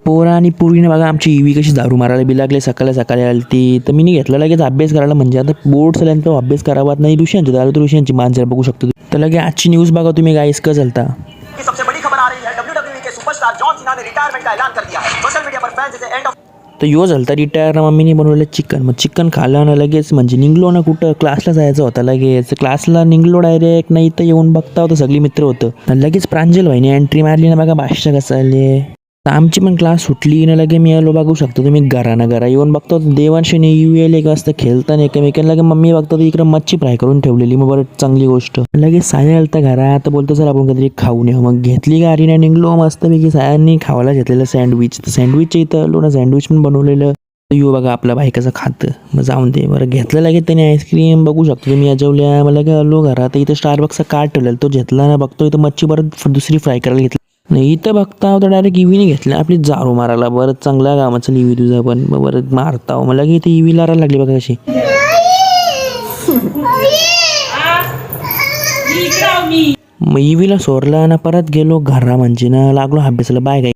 पोरा आणि पूर्वीने बघा आमची ईवी कशी दारू मारायला बी लागले सकाळी सकाळी आली ती तर मी घेतलं लगेच अभ्यास करायला म्हणजे आता बोर्ड झाल्यानंतर अभ्यास करावा नाही ऋषियांची दारू तर ऋषियांची मांजर बघू शकतो तर लगे आजची न्यूज बघा तुम्ही गाईस का चलता सबसे बड़ी खबर आ रही है WWE के सुपरस्टार जॉन सीना ने रिटायरमेंट का ऐलान कर दिया है सोशल मीडिया पर फैंस इसे एंड ऑफ तर यो झालता रिटायर मम्मीने बनवलं चिकन मग चिकन खाल्लं ना लगेच म्हणजे निघलो ना कुठं क्लासला जायचं होतं लगेच क्लासला निघलो डायरेक्ट नाही तर येऊन बघता होतं सगळी मित्र होतं लगेच प्रांजल भाईने एंट्री मारली ना बघा भाष्य कसं आले आमची पण क्लास सुटली ना लगे मी आलो बघू शकतो तुम्ही घरा येऊन बघतो देवांशीने UL एक वाजता खेळताना एकमेकांना लगे मम्मी बघतो इकडे मच्छी फ्राय करून ठेवलेली मग बरं चांगली गोष्ट लगेच साया आलता घरात बोलतो सर आपण काहीतरी खाऊन येऊ मग घेतली गाडीने निघलो मस्तपैकी सायांनी खावायला घेतलेलं सँडविचच्या इथं आलो ना सँडविच पण बनवलेलं यो बघा आपला भाई कसं खातं मग जाऊन दे बरं घेतलं लगेच त्याने आईस्क्रीम बघू शकतो तुम्ही याजवल्या मला काय आलो घरात इथं स्टारबक्सचा कार्ड ठेवलेला तो घेतला ना बघतो इथं मच्छी परत दुसरी फ्राय करायला घेतली नाही इथं बघता होता डायरेक्ट ईव्हीने घेतलं आपली जारू मारायला बरं चांगला कामाचं ईव्ही तुझा पण बरं मारता मला की इथे ईव्ही लारायला लागली बघा कशी मग ईव्हीला सोडला ना परत गेलो घरा म्हणजे ना लागलो अभ्यासाला बाय काय